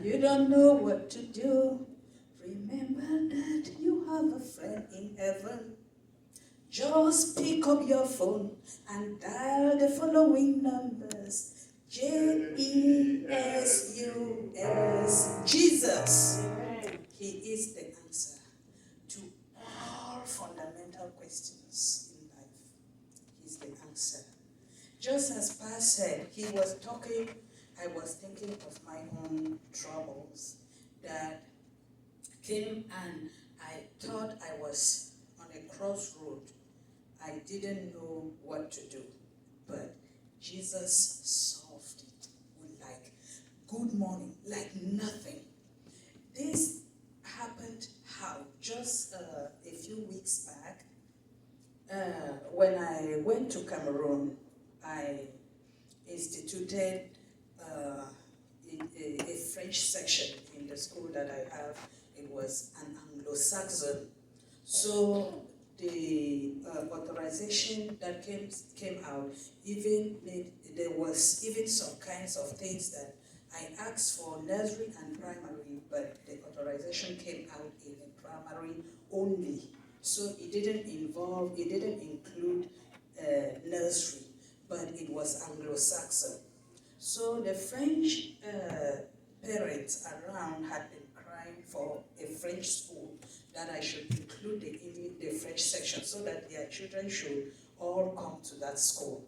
and you don't know what to do, remember that you have a friend in heaven. Just pick up your phone and dial the following numbers. JESUS. Jesus. He is the answer to all fundamental questions in life. He's the answer. Just as Pa said, he was talking, I was thinking of my own troubles that came, and I thought I was on a crossroad. I didn't know what to do, but Jesus solved it with like good morning, like nothing. This happened how? Just a few weeks back, when I went to Cameroon, I instituted a French section in the school that I have. It was an Anglo-Saxon. So the authorization that came out, there was even some kinds of things that I asked for nursery and primary, but the authorization came out in the primary only. So it didn't include nursery, but it was Anglo-Saxon. So the French parents around had been crying for a French school that I should include the French section so that their children should all come to that school.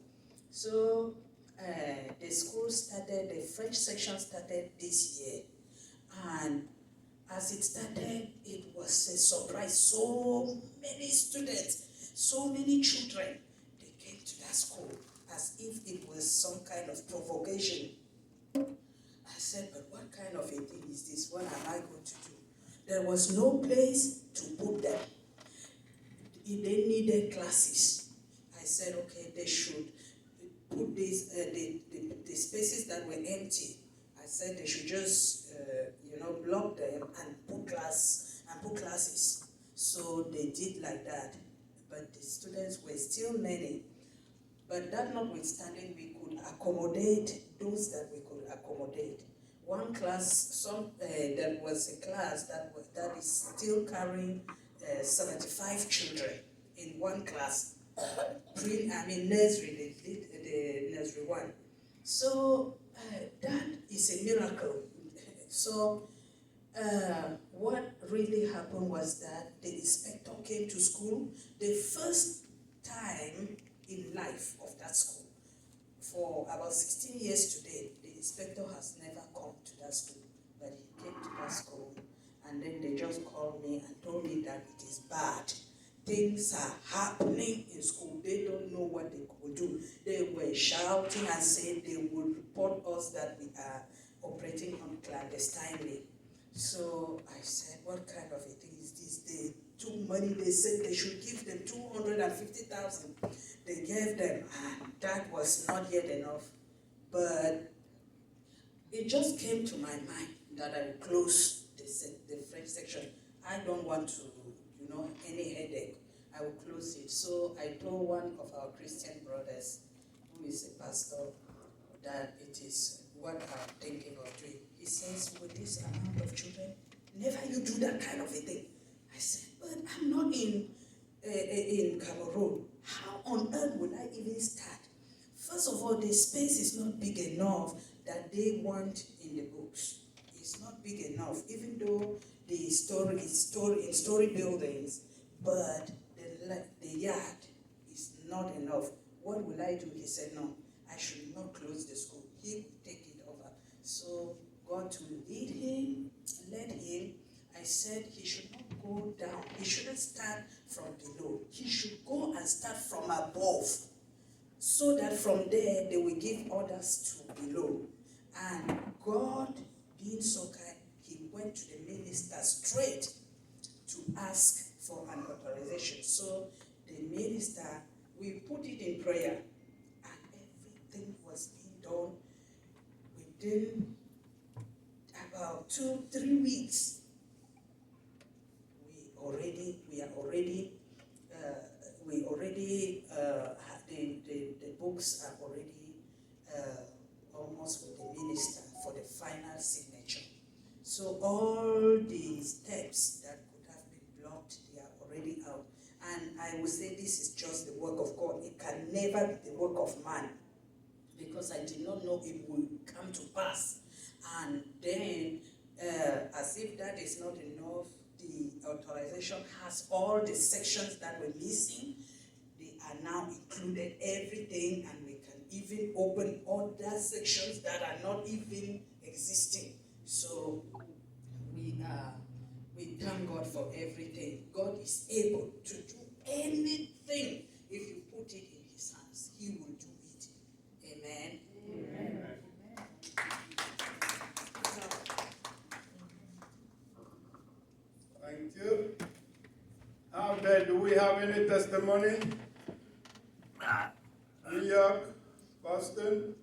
So the school started, the French section started this year. And as it started, it was a surprise. So many students, so many children, they came to that school as if it was some kind of provocation. I said, but what kind of a thing is this? What am I going to do? There was no place to put them. They needed classes. I said, okay, they should put these, the spaces that were empty. I said they should just, block them and put classes. So they did like that. But the students were still many. But that notwithstanding, we could accommodate those that we could accommodate. One class, there was a class that is still carrying 75 children in one class. Nursery, the nursery one. So that is a miracle. So what really happened was that the inspector came to school the first time in life of that school. For about 16 years today, the inspector has never come to that school, but he came to that school, and then they just called me and told me that it is bad. Things are happening in school. They don't know what they could do. They were shouting and saying they would report us that we are operating on clandestinely. So I said, what kind of a thing is this? They took money. They said they should give them 250,000. They gave them, and that was not yet enough. But it just came to my mind that I would close the French section. I don't want to, any headache. I will close it. So I told one of our Christian brothers, who is a pastor, that it is what I'm thinking of doing. He says, with this amount of children, never you do that kind of a thing. I said, but I'm not in Cameroon. How on earth would I even start? First of all, the space is not big enough that they want in the books. It's not big enough, even though the story is in story buildings, but the yard is not enough. What will I do? He said, no, I should not close the school. He will take it over. So God to lead him, led him. I said he should not go down. He shouldn't start from below. He should go and start from above, so that from there they will give orders to below. And God, being so kind, he went to the minister straight to ask for an authorization. So the minister, we put it in prayer, and everything was being done within about 2-3 weeks. The books are already almost with the minister for the final signature. So all the steps that could have been blocked, they are already out. And I will say this is just the work of God. It can never be the work of man, because I did not know it would come to pass. And then, as if that is not enough, the authorization has all the sections that were missing. They are now included everything, and we can even open other sections that are not even existing. So we thank God for everything. God is able to do anything. If you put it in his hands, he will do it. Amen. Amen. Thank you. Out there, do we have any testimony? New York, Boston?